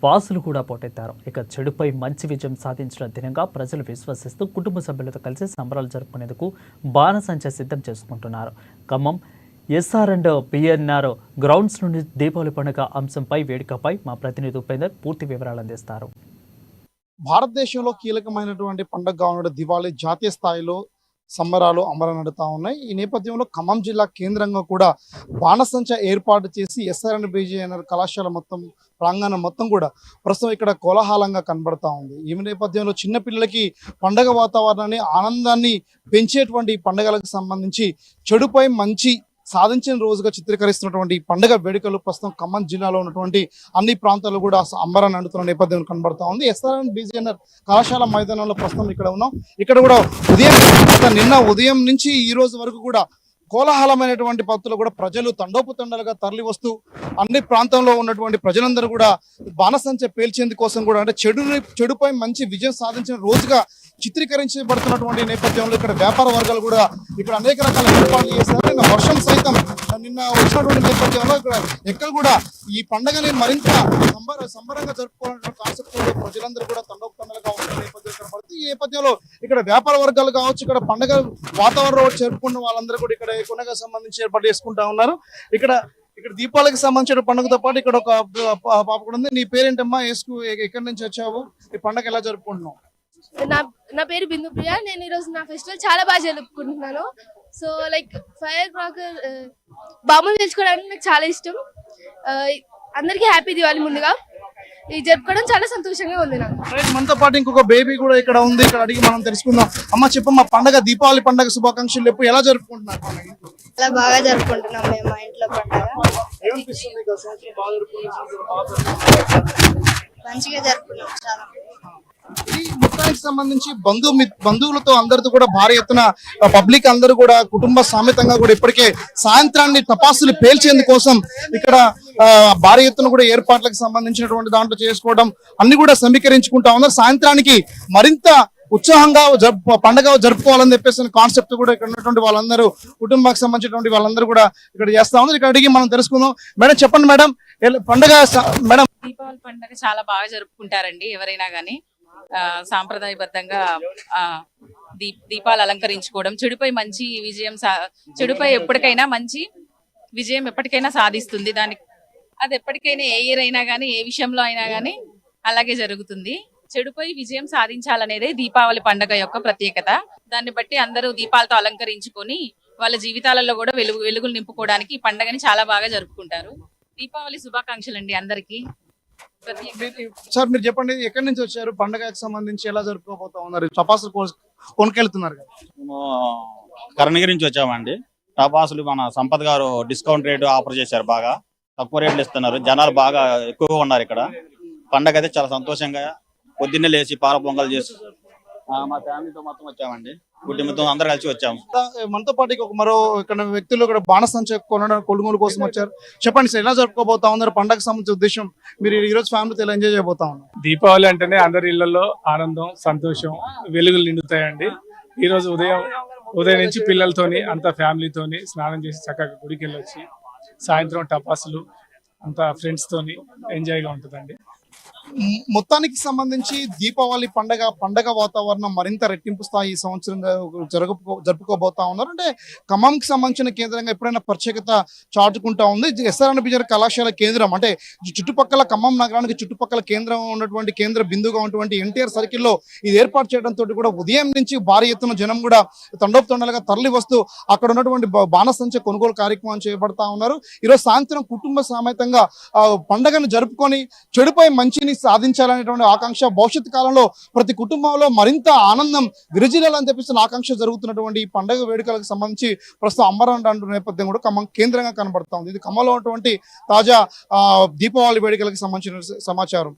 టపాసులు కూడా పోటెత్తారు. ఇక చెడుపై మంచి విజయం సాధించిన దినంగా ప్రజలు విశ్వసిస్తూ కుటుంబ సభ్యులతో కలిసి సంబరాలు జరుపుకునేందుకు బాణసంచా సిద్ధం చేసుకుంటున్నారు. Khammam SR and PNR grounds నుండి దీపావళి పండుగ అంశంపై వేడుకపై మా ప్రతినిధి ఉపేందర్ పూర్తి వివరాలు అందిస్తారు. భారతదేశంలో కీలకమైనటువంటి పండుగగా ఉన్న దివాళీ జాతీయ స్థాయిలో సంబరాలు అమరనడుతా ఉన్నాయి. ఈ నేపథ్యంలో ఖమ్మం జిల్లా కేంద్రంగా కూడా బాణసంచ ఏర్పాటు చేసి ఎస్ఆర్ అండ్ బిజిఎన్ఆర్ కళాశాల మొత్తం ప్రాంగణం మొత్తం కూడా ప్రస్తుతం ఇక్కడ కోలాహలంగా కనబడతా ఉంది. ఈ నేపథ్యంలో చిన్నపిల్లలకి పండగ వాతావరణాన్ని ఆనందాన్ని పెంచేటువంటి పండుగలకు సంబంధించి చెడుపై మంచి సాధించిన రోజుగా చిత్రీకరిస్తున్నటువంటి పండుగ వేడుకలు ప్రస్తుతం ఖమ్మం జిల్లాలో ఉన్నటువంటి అన్ని ప్రాంతాల్లో కూడా అంబరాన్ని అంటున్న నేపథ్యం కనబడతా ఉంది. ఎస్ఆర్ అండ్ బిజిఎన్ఆర్ కళాశాల మైదానంలో ప్రస్తుతం ఇక్కడ ఉన్నాం. ఇక్కడ కూడా నిన్న ఉదయం నుంచి ఈ రోజు వరకు కూడా కోలాహలమైనటువంటి పద్ధతులు కూడా ప్రజలు తండోపుతండలుగా తరలి వస్తూ అన్ని ప్రాంతంలో ఉన్నటువంటి ప్రజలందరూ కూడా బాణసంచ పేల్చేందుకోసం కూడా అంటే చెడుపై మంచి విజయం సాధించిన రోజుగా చిత్రీకరించబడుతున్నటువంటి నేపథ్యంలో ఇక్కడ వ్యాపార వర్గాలు కూడా ఇక్కడ అనేక రకాల ఏర్పాట్లు చేశారు. నిన్న వర్షం సైతం నిన్న వచ్చినటువంటి నేపథ్యంలో ఎక్కడ కూడా ఈ పండుగని మరింత సంబరంగా జరుపుకోవాలనే కాన్సెప్ట్ ప్రజలందరూ కూడా తండోపుతండలుగా ఉన్న నేపథ్యం కనబడుతుంది. ఈ నేపథ్యంలో ఇక్కడ వ్యాపార వర్గాలు కావచ్చు, ఇక్కడ పండుగ వాతావరణం జరుపుకున్న వాళ్ళందరూ కూడా ఇక్కడ కొనగా సంబంధించి ఏర్పాటు చేసుకుంటా ఉన్నారు. ఇక్కడ దీపావళికి సంబంధించిన పండుగతో పాటు ఇక్కడ ఒక పాప కూడా ఉంది. నీ పేరేంటమ్మా? ఎక్కడి నుంచి వచ్చావు? ఈ పండుగ ఎలా జరుపుకుంటున్నావు? నా పేరు బిందు ప్రియ. నేను ఈరోజు నా ఫెస్టివల్ చాలా బాగా జరుపుకుంటున్నాను. సో లైక్ ఫైర్ క్రాకర్ బాంబులు తెచ్చుకోవడానికి నాకు చాలా ఇష్టం. అందరికీ హ్యాపీ దివాళీ. ముందుగా ఇది జరుపుకోవడం చాలా సంతోషంగా ఉంది నాకు. మనతో పాటు ఇంకొక బేబీ కూడా ఇక్కడ ఉంది. ఇక్కడ అడిగి మనం తెలుసుకుందాం. అమ్మ చెప్పమ్మా, పండుగ దీపావళి పండుగ శుభాకాంక్షలు చెప్పు. ఎలా జరుపుకుంటున్నారు? చాలా బాగా జరుపుకుంటున్నాం మేము మా ఇంట్లో పండుగ. మంచిగా జరుపుకున్నాం చాలా. ఈ మొత్తానికి సంబంధించి బంధువులతో అందరితో కూడా భారీ ఎత్తున పబ్లిక్ అందరూ కూడా కుటుంబ సమేతంగా కూడా ఇప్పటికే సాయంత్రాన్ని టపాసులు పేల్చేందుకోసం ఇక్కడ భారీ ఎత్తున కూడా ఏర్పాట్లకు సంబంధించినటువంటి దాంట్లో చేసుకోవడం అన్ని కూడా సమీకరించుకుంటా ఉన్నారు. సాయంత్రానికి మరింత ఉత్సాహంగా పండుగ జరుపుకోవాలని చెప్పేసి కాన్సెప్ట్ కూడా ఇక్కడ ఉన్నటువంటి వాళ్ళందరూ కుటుంబానికి సంబంధించినటువంటి వాళ్ళందరూ కూడా ఇక్కడ చేస్తా ఉన్నారు. ఇక్కడ అడిగి మనం తెలుసుకుందాం. మేడం చెప్పండి మేడం, పండుగ మేడం. దీపావళి పండుగ చాలా బాగా జరుపుకుంటారండి ఎవరైనా గానీ. సాంప్రదాయబద్ధంగా దీపాలు అలంకరించుకోవడం, చెడుపై మంచి విజయం చెడుపై ఎప్పటికైనా మంచి విజయం ఎప్పటికైనా సాధిస్తుంది. అది ఎప్పటికైనా ఏ ఇయర్ అయినా గానీ, ఏ విషయంలో అయినా గానీ అలాగే జరుగుతుంది. చెడుపై విజయం సాధించాలనేదే దీపావళి పండుగ యొక్క ప్రత్యేకత. దాన్ని బట్టి అందరూ దీపాలతో అలంకరించుకొని వాళ్ళ జీవితాలలో కూడా వెలుగులు నింపుకోవడానికి ఈ పండుగని చాలా బాగా జరుపుకుంటారు. దీపావళి శుభాకాంక్షలు అండి అందరికీ. సార్ మీరు చెప్పండి, ఎక్కడి నుంచి వచ్చారు? పండుగకి సంబంధించి ఎలా జరుపుకోబోతా ఉన్నారు? టపాసులు కొనుకెళ్తున్నారు కదా? కర్ణగిరి నుంచి వచ్చామండి. టపాసులు మన సంపత్ గారు డిస్కౌంట్ రేటు ఆఫర్ చేశారు. బాగా తక్కువ రేట్లు ఇస్తున్నారు. జనాలు బాగా ఎక్కువగా ఉన్నారు ఇక్కడ. పండగ అయితే చాలా సంతోషంగా పొద్దున్నే లేచి పాల పొంగల్ చేసి మా ఫ్యామిలీతో మొత్తం వచ్చామండి. కుటుంబంతో అందరు కలిసి వచ్చాము. మనతో పాటు మరో ఇక్కడ వ్యక్తులు ఇక్కడ బాణసంచ కొనుగోలు కోసం వచ్చారు. చెప్పండి సార్, ఎలా జరుపుకోబోతా ఉన్నారు? పండగ సంబంధించిన ఉద్దేశం మీరు ఈ రోజు ఫ్యామిలీతో ఎలా ఎంజాయ్ చేయబోతా ఉన్నారు? దీపావళి అంటేనే అందరి ఇళ్లలో ఆనందం, సంతోషం, వెలుగులు నిండుతాయండి. ఈ రోజు ఉదయం నుంచి పిల్లలతోని అంతా ఫ్యామిలీతోని స్నానం చేసి చక్కగా గుడికి వెళ్ళొచ్చి సాయంత్రం టపాసులు అంతా ఫ్రెండ్స్ తోని ఎంజాయ్గా ఉంటుందండి. మొత్తానికి సంబంధించి దీపావళి పండగ వాతావరణం మరింత రెట్టింపు స్థాయి ఈ సంవత్సరం జరుపుకోబోతా ఉన్నారు. అంటే ఖమ్మంకి సంబంధించిన కేంద్రంగా ఎప్పుడైనా ప్రత్యేకత చాటుకుంటా ఉంది. ఎస్ఆర్ అండ్ బిజిఎన్ఆర్ కళాశాల కేంద్రం అంటే చుట్టుపక్కల ఖమ్మం నగరానికి చుట్టుపక్కల కేంద్రం ఉన్నటువంటి కేంద్ర బిందుగా ఉన్నటువంటి ఎన్టీఆర్ సర్కిల్లో ఇది ఏర్పాటు చేయడంతో కూడా ఉదయం నుంచి భారీ ఎత్తున జనం కూడా తండోపుతండలుగా తరలి వస్తూ అక్కడ ఉన్నటువంటి బాణసంచ కొనుగోలు కార్యక్రమం చేపడతా ఉన్నారు. ఈరోజు సాయంత్రం కుటుంబ సమేతంగా పండుగను జరుపుకొని చెడుపై మంచిని సాధించాలనేటువంటి ఆకాంక్ష, భవిష్యత్ కాలంలో ప్రతి కుటుంబంలో మరింత ఆనందం విరజిల్లాలని చెప్పిస్తున్న ఆకాంక్ష జరుగుతున్నటువంటి ఈ పండుగ వేడుకలకు సంబంధించి ప్రస్తుతం అంబరం అంటున్న నేపథ్యం కూడా ఖమ్మం కేంద్రంగా కనబడతా ఉంది. ఇది ఖమ్మంలో ఉన్నటువంటి తాజా దీపావళి వేడుకలకు సంబంధించిన సమాచారం.